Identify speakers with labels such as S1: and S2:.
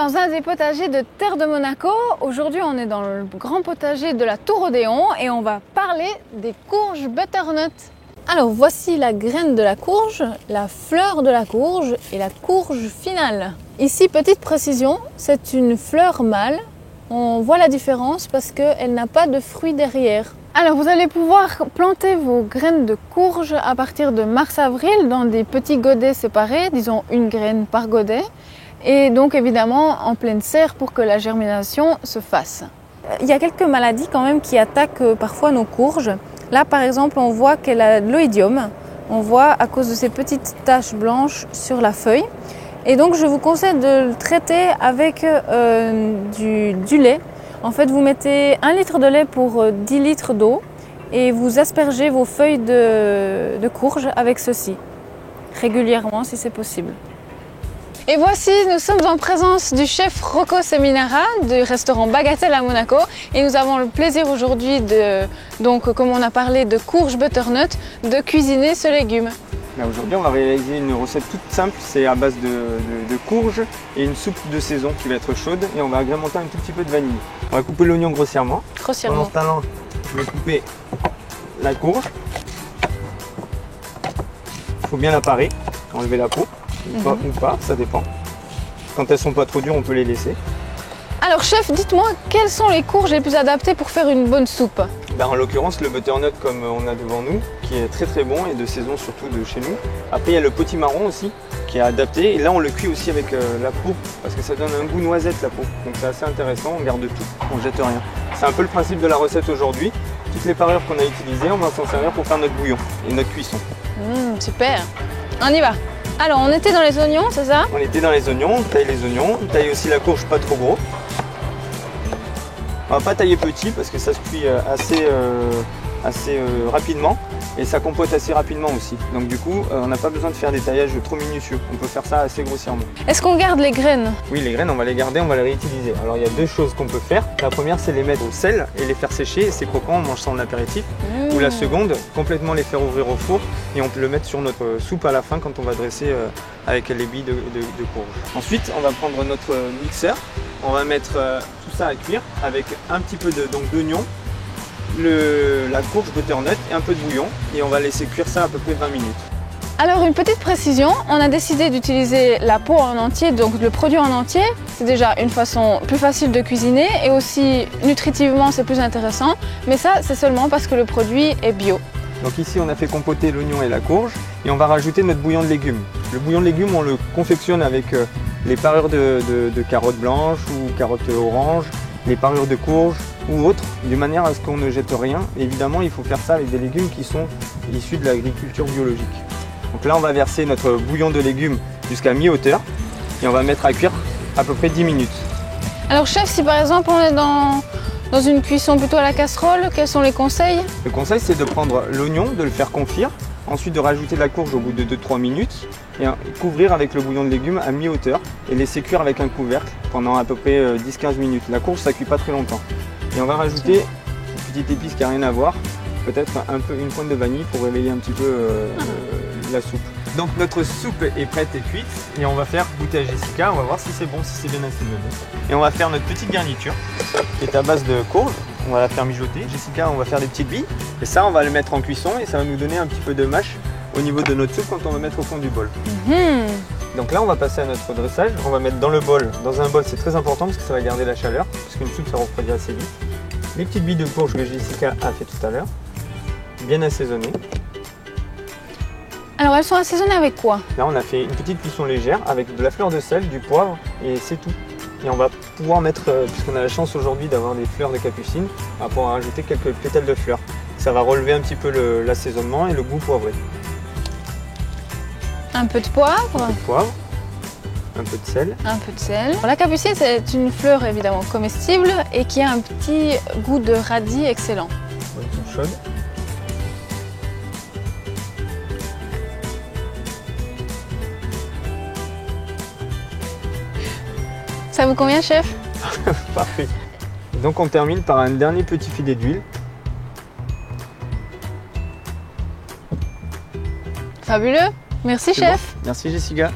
S1: dans un des potagers de Terre de Monaco. Aujourd'hui, on est dans le grand potager de la Tour Odéon et on va parler des courges butternut. Alors voici la graine de la courge, la fleur de la courge et la courge finale. Ici, petite précision, c'est une fleur mâle. On voit la différence parce qu'elle n'a pas de fruit derrière. Alors vous allez pouvoir planter vos graines de courge à partir de mars-avril dans des petits godets séparés, disons une graine par godet. Et donc évidemment en pleine serre pour que la germination se fasse. Il y a quelques maladies quand même qui attaquent parfois nos courges. Là par exemple on voit qu'elle a de l'oïdium. On voit à cause de ces petites taches blanches sur la feuille. Et donc je vous conseille de le traiter avec du lait. En fait vous mettez 1 litre de lait pour 10 litres d'eau et vous aspergez vos feuilles de courge avec ceci, régulièrement si c'est possible. Et voici, nous sommes en présence du chef Rocco Seminara du restaurant Bagatelle à Monaco et nous avons le plaisir aujourd'hui donc comme on a parlé de courge butternut, de cuisiner ce légume.
S2: Aujourd'hui on va réaliser une recette toute simple, c'est à base de courge et une soupe de saison qui va être chaude et on va agrémenter un tout petit peu de vanille. On va couper l'oignon grossièrement.
S1: Grossièrement.
S2: Pendant ce temps-là, je vais couper la courge. Il faut bien la parer, enlever la peau. Ou pas, ça dépend. Quand elles sont pas trop dures, on peut les laisser.
S1: Alors chef, dites-moi, quelles sont les courges les plus adaptées pour faire une bonne soupe?
S2: En l'occurrence, le butternut comme on a devant nous, qui est très bon et de saison surtout de chez nous. Après, il y a le potimarron aussi, qui est adapté. Et là, on le cuit aussi avec la peau, parce que ça donne un goût noisette la peau. Donc c'est assez intéressant, on garde tout, on jette rien. C'est un peu le principe de la recette aujourd'hui. Toutes les parures qu'on a utilisées, on va s'en servir pour faire notre bouillon et notre cuisson.
S1: Super, on y va. Alors, on était dans les oignons, c'est ça?
S2: On était dans les oignons, on taille les oignons, on taille aussi la courge pas trop gros. On va pas tailler petit parce que ça se cuit assez rapidement et ça compote assez rapidement aussi. Donc du coup, on n'a pas besoin de faire des taillages trop minutieux, on peut faire ça assez grossièrement.
S1: Est-ce qu'on garde les graines?
S2: Oui, les graines, on va les garder, on va les réutiliser. Alors il y a deux choses qu'on peut faire. La première, c'est les mettre au sel et les faire sécher, c'est croquant, on mange ça en apéritif. Ou la seconde, complètement les faire ouvrir au four et on peut le mettre sur notre soupe à la fin quand on va dresser avec les billes de courge. Ensuite, on va prendre notre mixeur, on va mettre tout ça à cuire avec un petit peu d'oignon, la courge butternut et un peu de bouillon et on va laisser cuire ça à peu près 20 minutes.
S1: Alors une petite précision, on a décidé d'utiliser la peau en entier, donc le produit en entier. C'est déjà une façon plus facile de cuisiner et aussi nutritivement c'est plus intéressant. Mais ça c'est seulement parce que le produit est bio.
S2: Donc ici on a fait compoter l'oignon et la courge et on va rajouter notre bouillon de légumes. Le bouillon de légumes on le confectionne avec les parures de carottes blanches ou carottes oranges, les parures de courge ou autres, de manière à ce qu'on ne jette rien. Évidemment il faut faire ça avec des légumes qui sont issus de l'agriculture biologique. Donc là on va verser notre bouillon de légumes jusqu'à mi-hauteur et on va mettre à cuire à peu près 10 minutes.
S1: Alors chef, si par exemple on est dans une cuisson plutôt à la casserole, quels sont les conseils?
S2: Le conseil c'est de prendre l'oignon, de le faire confire, ensuite de rajouter la courge au bout de 2-3 minutes et couvrir avec le bouillon de légumes à mi-hauteur et laisser cuire avec un couvercle pendant à peu près 10-15 minutes. La courge ça cuit pas très longtemps. Et on va rajouter une petite épice qui n'a rien à voir, peut-être une pointe de vanille pour réveiller un petit peu la soupe. Donc notre soupe est prête et cuite et on va faire goûter à Jessica, on va voir si c'est bon, si c'est bien assaisonné. Et on va faire notre petite garniture qui est à base de courge, on va la faire mijoter. Jessica, on va faire des petites billes et ça on va le mettre en cuisson et ça va nous donner un petit peu de mâche au niveau de notre soupe quand on va mettre au fond du bol. Donc là on va passer à notre dressage, on va mettre dans le bol, dans un bol c'est très important parce que ça va garder la chaleur, parce qu'une soupe ça refroidit assez vite. Les petites billes de courge que Jessica a fait tout à l'heure, bien assaisonnées.
S1: Alors elles sont assaisonnées avec quoi?
S2: Là on a fait une petite cuisson légère avec de la fleur de sel, du poivre et c'est tout. Et on va pouvoir mettre, puisqu'on a la chance aujourd'hui d'avoir des fleurs de capucine, on va pouvoir rajouter quelques pétales de fleurs. Ça va relever un petit peu l'assaisonnement et le goût poivré.
S1: Un peu de poivre.
S2: Un peu de poivre, un peu de sel.
S1: Un peu de sel. La capucine c'est une fleur évidemment comestible et qui a un petit goût de radis excellent.
S2: Une soupe chaude.
S1: Ça vous convient chef?
S2: Parfait. Donc on termine par un dernier petit filet d'huile.
S1: Fabuleux. Merci chef.
S2: Bon. Merci Jessica.